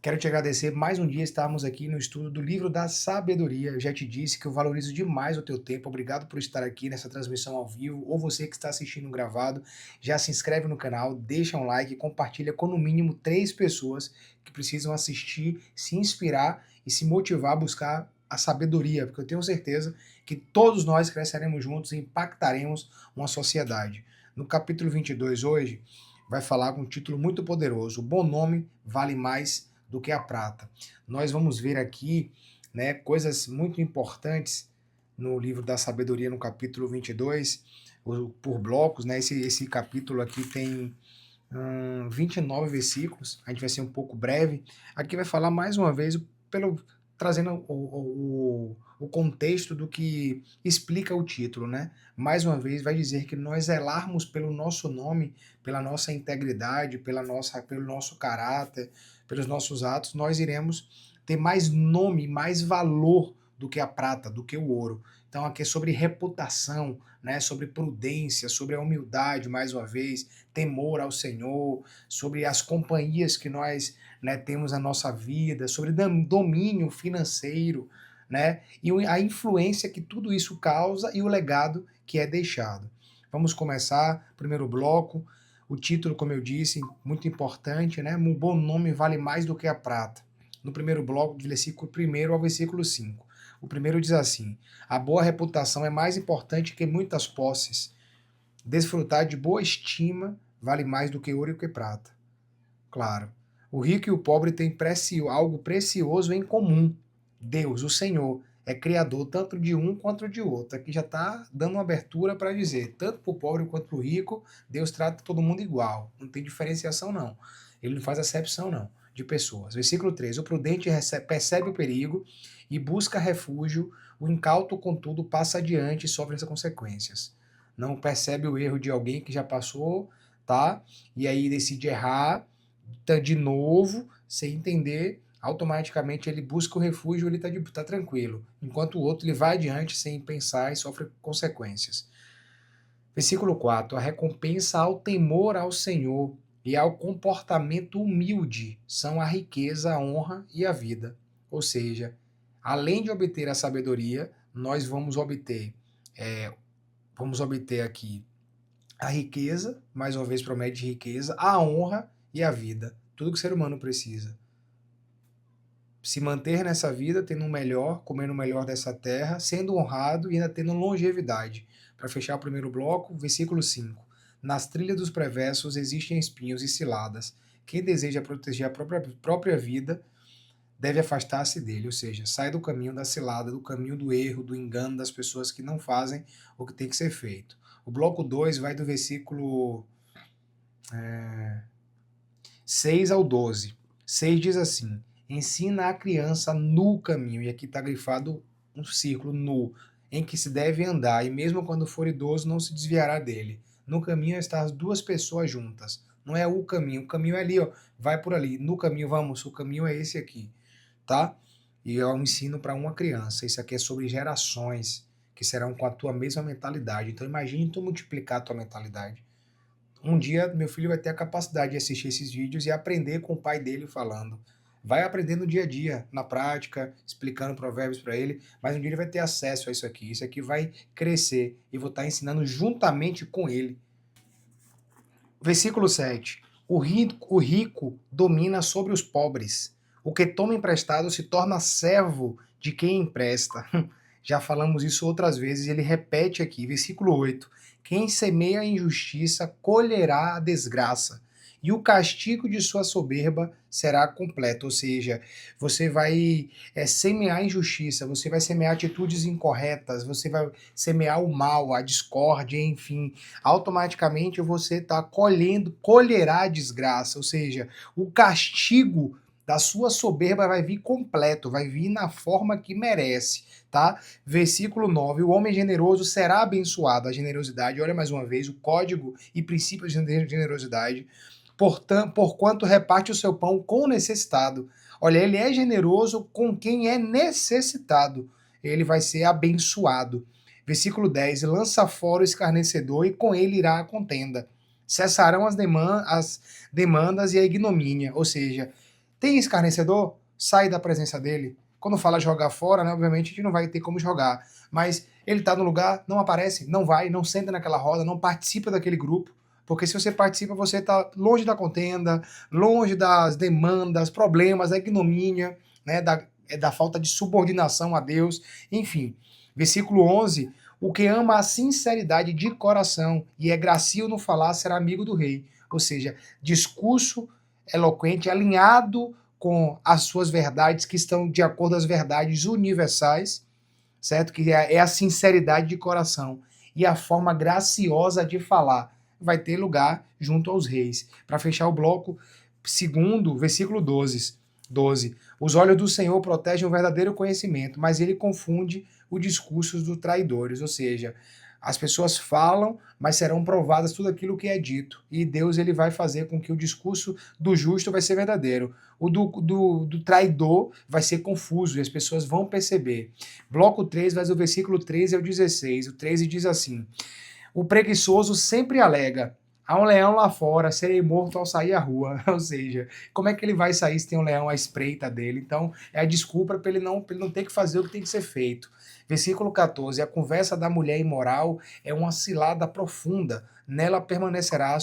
Quero te agradecer mais um dia estarmos aqui no estudo do livro da sabedoria. Eu já te disse que eu valorizo demais o teu tempo. Obrigado por estar aqui nessa transmissão ao vivo, ou você que está assistindo gravado, já se inscreve no canal, deixa um like, compartilha com no mínimo 3 pessoas que precisam assistir, se inspirar e se motivar a buscar a sabedoria, porque eu tenho certeza que todos nós cresceremos juntos e impactaremos uma sociedade. No capítulo 22 hoje, vai falar com um título muito poderoso: o bom nome vale mais do que a prata. Nós vamos ver aqui, né, coisas muito importantes no livro da sabedoria, no capítulo 22, por blocos, né? Esse capítulo aqui tem 29 versículos, a gente vai ser um pouco breve. Aqui vai falar mais uma vez, trazendo o contexto do que explica o título, né? Mais uma vez vai dizer que nós zelarmos pelo nosso nome, pela nossa integridade, pelo nosso caráter, pelos nossos atos, nós iremos ter mais nome, mais valor do que a prata, do que o ouro. Então aqui é sobre reputação, né? Sobre prudência, sobre a humildade, mais uma vez, temor ao Senhor, sobre as companhias que nós, né, temos na nossa vida, sobre domínio financeiro, né, e a influência que tudo isso causa e o legado que é deixado. Vamos começar, primeiro bloco, o título, como eu disse, muito importante, né, um bom nome vale mais do que a prata. No primeiro bloco, do versículo 1 ao versículo 5. O primeiro diz assim: a boa reputação é mais importante que muitas posses. Desfrutar de boa estima vale mais do que ouro e que prata. Claro. O rico e o pobre têm algo precioso em comum. Deus, o Senhor, é criador tanto de um quanto de outro. Aqui já está dando uma abertura para dizer, tanto para o pobre quanto para o rico, Deus trata todo mundo igual. Não tem diferenciação, não. Ele não faz acepção, não, de pessoas. Versículo 3. O prudente percebe o perigo e busca refúgio. O incauto, contudo, passa adiante e sofre as consequências. Não percebe o erro de alguém que já passou, tá? E aí decide errar de novo, sem entender, automaticamente ele busca o refúgio, ele tá tranquilo. Enquanto o outro ele vai adiante sem pensar e sofre consequências. Versículo 4. A recompensa ao temor ao Senhor e ao comportamento humilde são a riqueza, a honra e a vida. Ou seja, além de obter a sabedoria, nós vamos obter aqui a riqueza, mais uma vez promete riqueza, a honra e a vida. Tudo que o ser humano precisa. Se manter nessa vida, tendo o melhor, comendo o melhor dessa terra, sendo honrado e ainda tendo longevidade. Para fechar o primeiro bloco, versículo 5. Nas trilhas dos perversos existem espinhos e ciladas. Quem deseja proteger a própria vida deve afastar-se dele, ou seja, sai do caminho da cilada, do caminho do erro, do engano das pessoas que não fazem o que tem que ser feito. O bloco 2 vai do versículo 6 ao 12. 6 diz assim: ensina a criança no caminho, e aqui está grifado um círculo no, em que se deve andar, e mesmo quando for idoso não se desviará dele. No caminho estão as duas pessoas juntas. Não é o caminho é ali, ó, vai por ali. No caminho, vamos, o caminho é esse aqui, tá? E é um ensino para uma criança. Isso aqui é sobre gerações que serão com a tua mesma mentalidade. Então imagine tu multiplicar a tua mentalidade. Um dia meu filho vai ter a capacidade de assistir esses vídeos e aprender com o pai dele falando. Vai aprender no dia a dia, na prática, explicando provérbios para ele, mas um dia ele vai ter acesso a isso aqui. Isso aqui vai crescer e vou estar ensinando juntamente com ele. Versículo 7. O rico domina sobre os pobres. O que toma emprestado se torna servo de quem empresta. Já falamos isso outras vezes e ele repete aqui, versículo 8. Quem semeia a injustiça colherá a desgraça, e o castigo de sua soberba será completo. Ou seja, você vai semear injustiça, você vai semear atitudes incorretas, você vai semear o mal, a discórdia, enfim. Automaticamente você está colherá a desgraça. Ou seja, o castigo da sua soberba vai vir completo, vai vir na forma que merece, tá? Versículo 9, o homem generoso será abençoado. A generosidade, olha mais uma vez, o código e princípio de generosidade, porquanto reparte o seu pão com o necessitado. Olha, ele é generoso com quem é necessitado. Ele vai ser abençoado. Versículo 10, lança fora o escarnecedor e com ele irá a contenda. Cessarão as demandas e a ignomínia, ou seja, Tem escarnecedor? Sai da presença dele. Quando fala jogar fora, né, obviamente a gente não vai ter como jogar. Mas ele está no lugar, não aparece, não vai, não senta naquela roda, não participa daquele grupo. Porque se você participa, você está longe da contenda, longe das demandas, problemas, da ignomínia, né, da falta de subordinação a Deus, enfim. Versículo 11, o que ama a sinceridade de coração e é grácil no falar será amigo do rei. Ou seja, discurso eloquente, alinhado com as suas verdades, que estão de acordo às verdades universais, certo? Que é a sinceridade de coração e a forma graciosa de falar. Vai ter lugar junto aos reis. Para fechar o bloco, segundo, versículo 12. Os olhos do Senhor protegem o verdadeiro conhecimento, mas ele confunde os discursos dos traidores. Ou seja, as pessoas falam, mas serão provadas tudo aquilo que é dito. E Deus ele vai fazer com que o discurso do justo vai ser verdadeiro. O do traidor vai ser confuso e as pessoas vão perceber. Bloco 3 vai do versículo 13 ao 16. O 13 diz assim: o preguiçoso sempre alega: há um leão lá fora, serei morto ao sair à rua. Ou seja, como é que ele vai sair se tem um leão à espreita dele? Então, é a desculpa para ele não ter que fazer o que tem que ser feito. Versículo 14: a conversa da mulher imoral é uma cilada profunda, nela permanecerá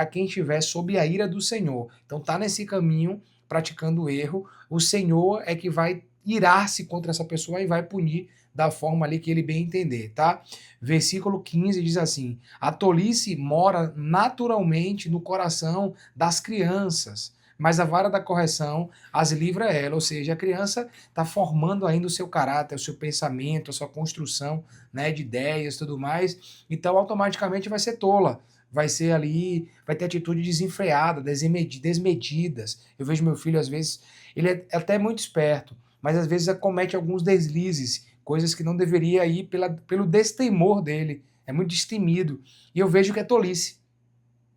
quem estiver sob a ira do Senhor. Então tá nesse caminho, praticando o erro, o Senhor é que vai irar-se contra essa pessoa e vai punir da forma ali que ele bem entender, tá? Versículo 15 diz assim: a tolice mora naturalmente no coração das crianças, mas a vara da correção as livra ela, ou seja, a criança está formando ainda o seu caráter, o seu pensamento, a sua construção, né, de ideias e tudo mais, então automaticamente vai ser tola, vai ser ali, vai ter atitude desenfreada, desmedidas. Eu vejo meu filho, às vezes, ele é até muito esperto, mas às vezes comete alguns deslizes, coisas que não deveria ir pelo destemor dele, é muito destemido, e eu vejo que é tolice.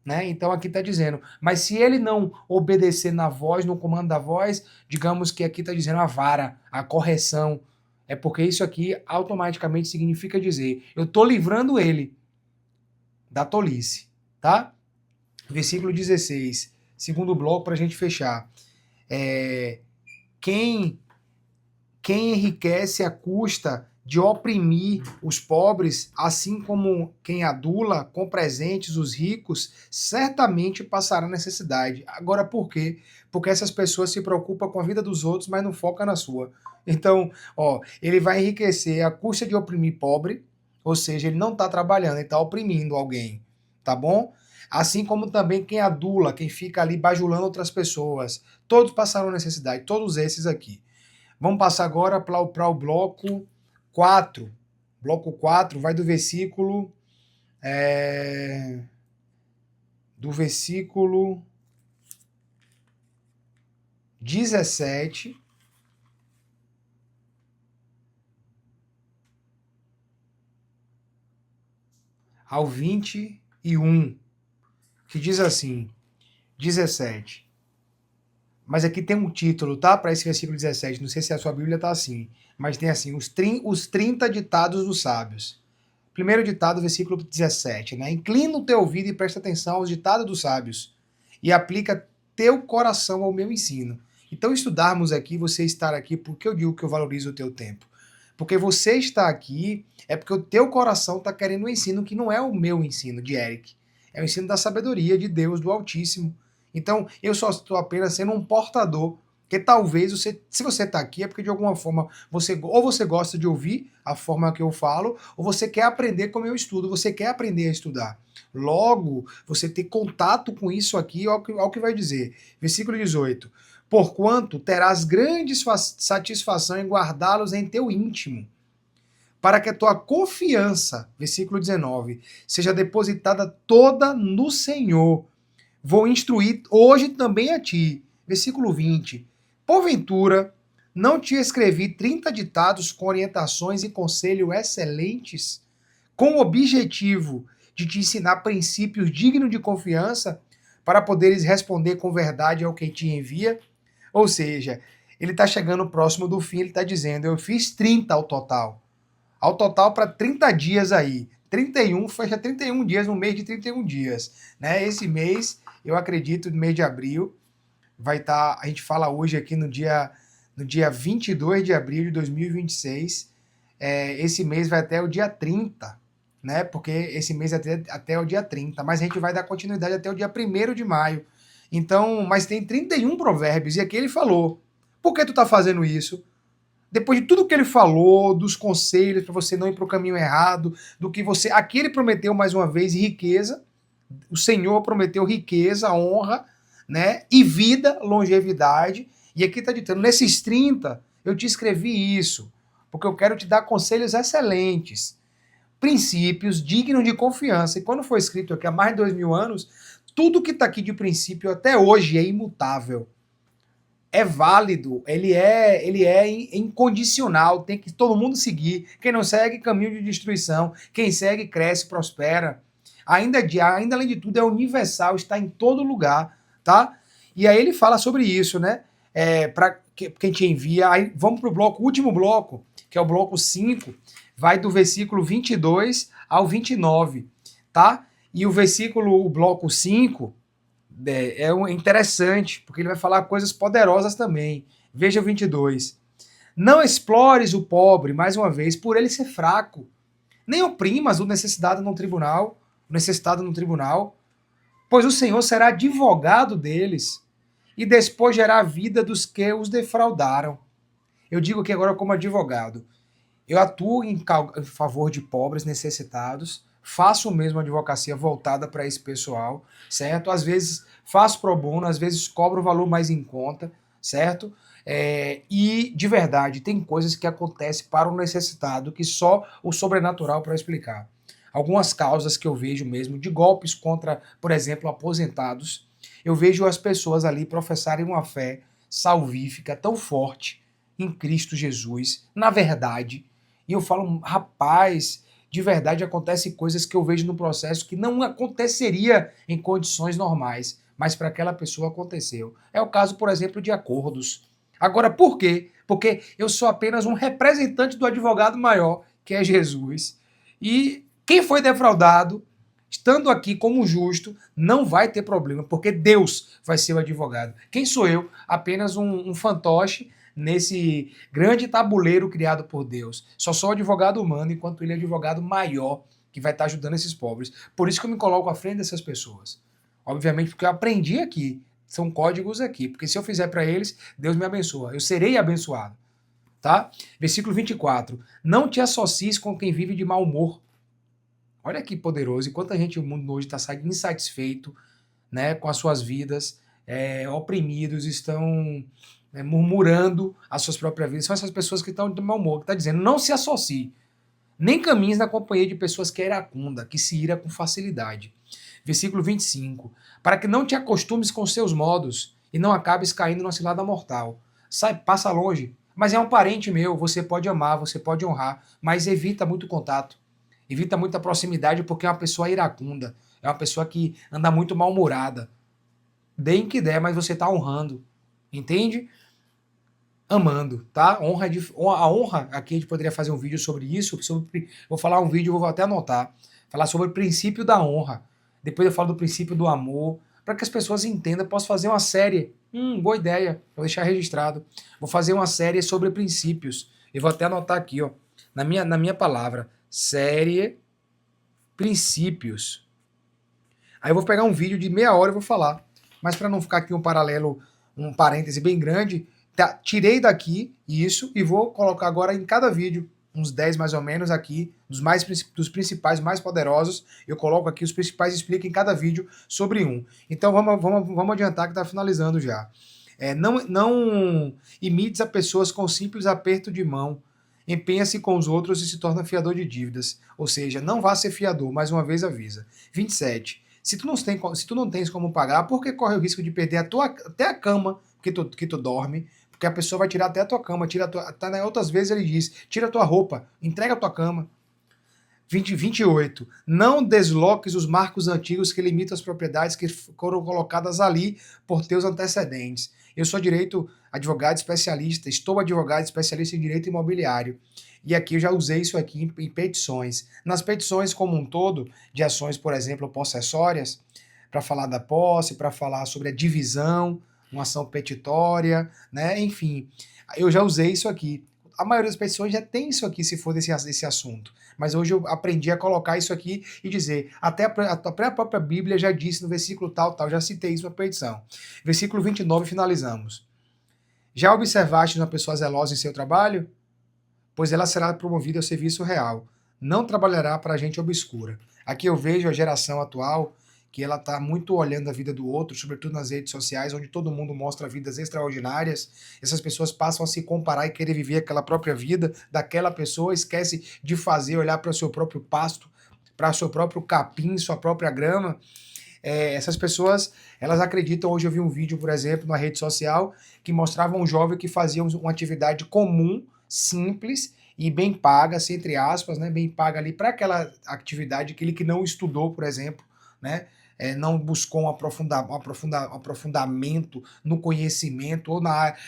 Né? Então aqui está dizendo, mas se ele não obedecer na voz, no comando da voz, digamos que aqui está dizendo a vara, a correção, é porque isso aqui automaticamente significa dizer, eu estou livrando ele da tolice, tá? Versículo 16, segundo bloco para a gente fechar. Quem enriquece à custa de oprimir os pobres, assim como quem adula com presentes os ricos, certamente passará necessidade. Agora, por quê? Porque essas pessoas se preocupam com a vida dos outros, mas não focam na sua. Então, ele vai enriquecer à custa de oprimir pobre, ou seja, ele não está trabalhando, ele está oprimindo alguém, tá bom? Assim como também quem adula, quem fica ali bajulando outras pessoas. Todos passarão necessidade, todos esses aqui. Vamos passar agora para o bloco 4. Bloco 4 vai do versículo. Do versículo 17 ao 21, que diz assim: 17. Mas aqui tem um título, tá? Para esse versículo 17. Não sei se a sua Bíblia tá assim. Mas tem assim: os 30 ditados dos sábios. Primeiro ditado, versículo 17, né? Inclina o teu ouvido e presta atenção aos ditados dos sábios. E aplica teu coração ao meu ensino. Então, estudarmos aqui, você estar aqui, porque eu digo que eu valorizo o teu tempo. Porque você está aqui, é porque o teu coração está querendo um ensino que não é o meu ensino, de Eric. É o ensino da sabedoria de Deus, do Altíssimo. Então, eu só estou apenas sendo um portador, que talvez você, se você está aqui, é porque de alguma forma você gosta de ouvir a forma que eu falo, ou você quer aprender como eu estudo, você quer aprender a estudar. Logo, você ter contato com isso aqui, olha o que vai dizer. Versículo 18. Porquanto terás grande satisfação em guardá-los em teu íntimo, para que a tua confiança, versículo 19, seja depositada toda no Senhor. Vou instruir hoje também a ti. Versículo 20. Porventura, não te escrevi 30 ditados com orientações e conselhos excelentes, com o objetivo de te ensinar princípios dignos de confiança, para poderes responder com verdade ao que te envia? Ou seja, ele está chegando próximo do fim, ele está dizendo, eu fiz 30 ao total. Ao total para 30 dias aí. 31, fecha 31 dias no mês de 31 dias. Né? Esse mês, eu acredito, no mês de abril, vai estar, a gente fala hoje aqui no dia 22 de abril de 2026, esse mês vai até o dia 30, né? Porque esse mês é até o dia 30, mas a gente vai dar continuidade até o dia 1º de maio. Então, mas tem 31 provérbios, e aqui ele falou, por que tu tá fazendo isso? Depois de tudo que ele falou, dos conselhos para você não ir para o caminho errado, do que você... Aqui ele prometeu mais uma vez riqueza, o Senhor prometeu riqueza, honra, né? E vida, longevidade. E aqui está ditando, nesses 30, eu te escrevi isso, porque eu quero te dar conselhos excelentes, princípios dignos de confiança. E quando foi escrito aqui há mais de 2000 anos, tudo que está aqui de princípio até hoje é imutável, é válido, ele é incondicional, tem que todo mundo seguir. Quem não segue, caminho de destruição. Quem segue, cresce, prospera. Ainda além de tudo, é universal, está em todo lugar, tá? E aí ele fala sobre isso, né? Para quem te envia. Aí vamos para o bloco, último bloco, que é o bloco 5, vai do versículo 22 ao 29, tá? E o bloco 5 é interessante, porque ele vai falar coisas poderosas também. Veja o 22. Não explores o pobre, mais uma vez, por ele ser fraco. Nem oprimas o necessitado no tribunal, pois o Senhor será advogado deles e despojará a vida dos que os defraudaram. Eu digo aqui agora como advogado. Eu atuo em favor de pobres necessitados, faço mesmo advocacia voltada para esse pessoal, certo? Às vezes faço pro bono, às vezes cobro o valor mais em conta, certo? E, de verdade, tem coisas que acontecem para o necessitado que só o sobrenatural para explicar. Algumas causas que eu vejo mesmo de golpes contra, por exemplo, aposentados, eu vejo as pessoas ali professarem uma fé salvífica tão forte em Cristo Jesus, na verdade, e eu falo, rapaz, de verdade acontecem coisas que eu vejo no processo que não aconteceria em condições normais, mas para aquela pessoa aconteceu. É o caso, por exemplo, de acordos. Agora, por quê? Porque eu sou apenas um representante do advogado maior, que é Jesus. E quem foi defraudado, estando aqui como justo, não vai ter problema, porque Deus vai ser o advogado. Quem sou eu? Apenas um fantoche nesse grande tabuleiro criado por Deus. Só sou advogado humano, enquanto ele é advogado maior, que vai estar ajudando esses pobres. Por isso que eu me coloco à frente dessas pessoas. Obviamente, porque eu aprendi aqui. São códigos aqui. Porque se eu fizer para eles, Deus me abençoa. Eu serei abençoado. Tá? Versículo 24. Não te associes com quem vive de mau humor. Olha que poderoso. Enquanto a gente, o mundo hoje está insatisfeito, né, com as suas vidas, oprimidos, estão murmurando as suas próprias vidas. São essas pessoas que estão de mau humor, que está dizendo, não se associe, nem caminhes na companhia de pessoas que é iracunda, que se ira com facilidade. Versículo 25. Para que não te acostumes com seus modos e não acabes caindo na cilada mortal. Sai, passa longe. Mas é um parente meu, você pode amar, você pode honrar, mas evita muito contato. Evita muita proximidade porque é uma pessoa iracunda, é uma pessoa que anda muito mal-humorada. Deem que der, mas você está honrando. Entende? Amando, tá? A honra, aqui a gente poderia fazer um vídeo sobre isso, vou falar um vídeo, vou até anotar, falar sobre o princípio da honra. Depois eu falo do princípio do amor, para que as pessoas entendam. Posso fazer uma série, boa ideia, vou deixar registrado. Vou fazer uma série sobre princípios. Eu vou até anotar aqui, ó, na minha palavra, série princípios. Aí eu vou pegar um vídeo de meia hora e vou falar. Mas para não ficar aqui um paralelo, um parêntese bem grande, tirei daqui isso e vou colocar agora em cada vídeo, uns 10 mais ou menos aqui, dos principais, mais poderosos. Eu coloco aqui os principais, explico em cada vídeo sobre um. Então vamos adiantar que está finalizando já. Não imites a pessoas com simples aperto de mão. Empenha-se com os outros e se torna fiador de dívidas. Ou seja, não vá ser fiador, mais uma vez avisa. 27. Se tu não tens como pagar, por que corre o risco de perder até a cama que tu dorme? Porque a pessoa vai tirar até a tua cama, outras vezes ele diz, tira a tua roupa, entrega a tua cama. 28. Não desloques os marcos antigos que limitam as propriedades que foram colocadas ali por teus antecedentes. Eu sou advogado especialista, estou advogado especialista em direito imobiliário. E aqui eu já usei isso aqui em petições. Nas petições como um todo, de ações, por exemplo, possessórias, para falar da posse, para falar sobre a divisão, uma ação petitória, né? Enfim, eu já usei isso aqui. A maioria das pessoas já tem isso aqui se for desse assunto. Mas hoje eu aprendi a colocar isso aqui e dizer, até a própria Bíblia já disse no versículo tal, tal, já citei isso na petição. Versículo 29, finalizamos. Já observaste uma pessoa zelosa em seu trabalho? Pois ela será promovida ao serviço real. Não trabalhará para a gente obscura. Aqui eu vejo a geração atual que ela está muito olhando a vida do outro, sobretudo nas redes sociais, onde todo mundo mostra vidas extraordinárias. Essas pessoas passam a se comparar e querer viver aquela própria vida daquela pessoa, esquece de fazer, olhar para o seu próprio pasto, para o seu próprio capim, sua própria grama. Essas pessoas, elas acreditam, hoje eu vi um vídeo, por exemplo, na rede social, que mostrava um jovem que fazia uma atividade comum, simples e bem paga, assim, entre aspas, né, bem paga ali para aquela atividade, aquele que não estudou, por exemplo, né, não buscou um aprofundamento no conhecimento ou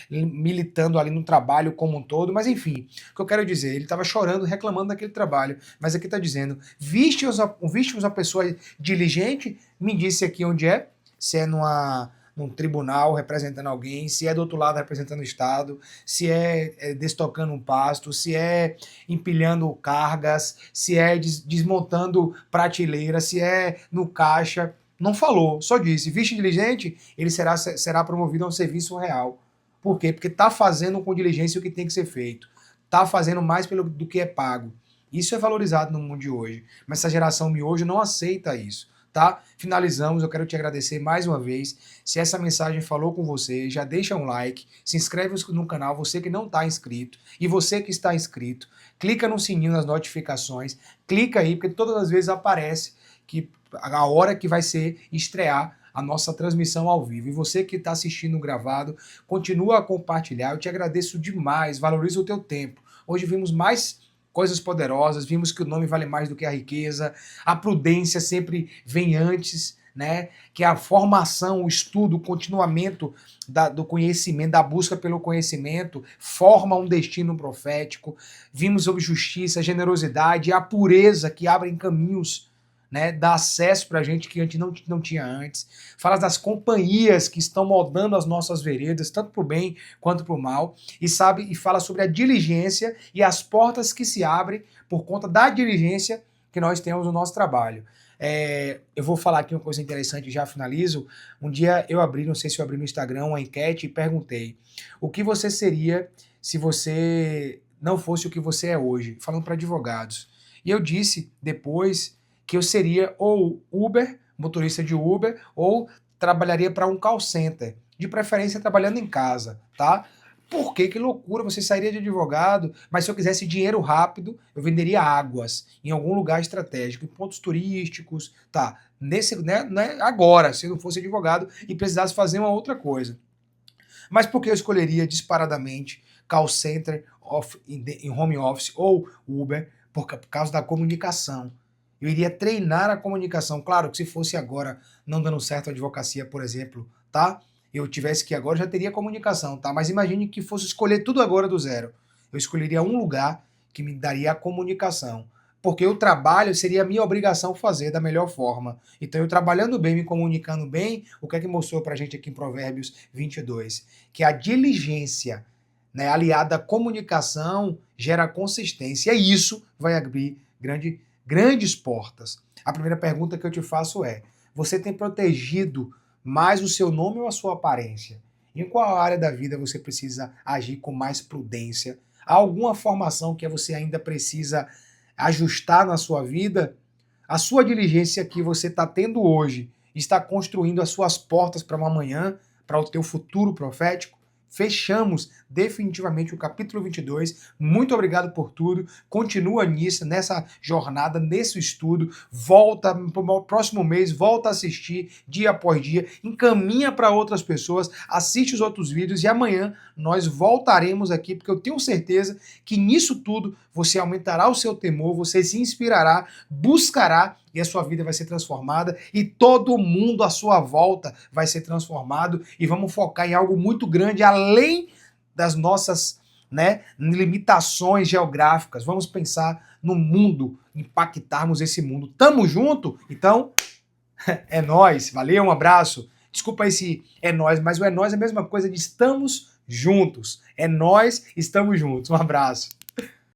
militando ali no trabalho como um todo, mas enfim, o que eu quero dizer, ele estava chorando, reclamando daquele trabalho, mas aqui está dizendo, viste uma pessoa diligente, me disse aqui onde é, se é num tribunal representando alguém, se é do outro lado representando o Estado, se é destocando um pasto, se é empilhando cargas, se é desmontando prateleira, se é no caixa. Não falou, só disse, visto diligente, ele será promovido a um serviço real. Por quê? Porque está fazendo com diligência o que tem que ser feito. Está fazendo mais do que é pago. Isso é valorizado no mundo de hoje. Mas essa geração miojo não aceita isso. Tá? Finalizamos, eu quero te agradecer mais uma vez. Se essa mensagem falou com você, já deixa um like, se inscreve no canal, você que não está inscrito, e você que está inscrito, clica no sininho das notificações, clica aí, porque todas as vezes aparece que a hora que vai ser estrear a nossa transmissão ao vivo. E você que está assistindo gravado, continua a compartilhar, eu te agradeço demais, valoriza o teu tempo. Hoje vimos mais coisas poderosas, vimos que o nome vale mais do que a riqueza, a prudência sempre vem antes, né? Que a formação, o estudo, o continuamento do conhecimento, da busca pelo conhecimento, forma um destino profético. Vimos sobre justiça, generosidade, a pureza que abrem caminhos, né, dá acesso para a gente que a gente não tinha antes. Fala das companhias que estão moldando as nossas veredas, tanto para o bem quanto para o mal, e fala sobre a diligência e as portas que se abrem por conta da diligência que nós temos no nosso trabalho. Eu vou falar aqui uma coisa interessante, já finalizo. Um dia eu abri, não sei se eu abri no Instagram, uma enquete e perguntei o que você seria se você não fosse o que você é hoje, falando para advogados. E eu disse depois que eu seria ou Uber, motorista de Uber, ou trabalharia para um call center, de preferência trabalhando em casa, tá? Por quê? Que loucura, você sairia de advogado, mas se eu quisesse dinheiro rápido, eu venderia águas em algum lugar estratégico, em pontos turísticos, tá? Agora, se eu não fosse advogado e precisasse fazer uma outra coisa. Mas por que eu escolheria disparadamente call center em home office ou Uber? Por causa da comunicação. Eu iria treinar a comunicação. Claro que se fosse agora não dando certo a advocacia, por exemplo, tá? Eu tivesse que agora já teria comunicação, tá? Mas imagine que fosse escolher tudo agora do zero. Eu escolheria um lugar que me daria a comunicação. Porque o trabalho seria a minha obrigação fazer da melhor forma. Então, eu trabalhando bem, me comunicando bem, o que é que mostrou pra gente aqui em Provérbios 22? Que a diligência, né, aliada à comunicação, gera consistência. E isso vai abrir grandes portas. A primeira pergunta que eu te faço é: você tem protegido mais o seu nome ou a sua aparência? Em qual área da vida você precisa agir com mais prudência? Há alguma formação que você ainda precisa ajustar na sua vida? A sua diligência que você está tendo hoje está construindo as suas portas para uma amanhã, para o teu futuro profético? Fechamos definitivamente o capítulo 22. Muito obrigado por tudo. Continua nessa jornada, nesse estudo. Volta no próximo mês, volta a assistir dia após dia. Encaminha para outras pessoas, assiste os outros vídeos e amanhã nós voltaremos aqui, porque eu tenho certeza que nisso tudo você aumentará o seu temor, você se inspirará, buscará e a sua vida vai ser transformada e todo mundo à sua volta vai ser transformado e vamos focar em algo muito grande além das nossas, né, limitações geográficas. Vamos pensar no mundo, impactarmos esse mundo. Tamo junto? Então, é nóis. Valeu, um abraço. Desculpa esse é nós, mas o é nós é a mesma coisa de estamos juntos. É nós, estamos juntos. Um abraço.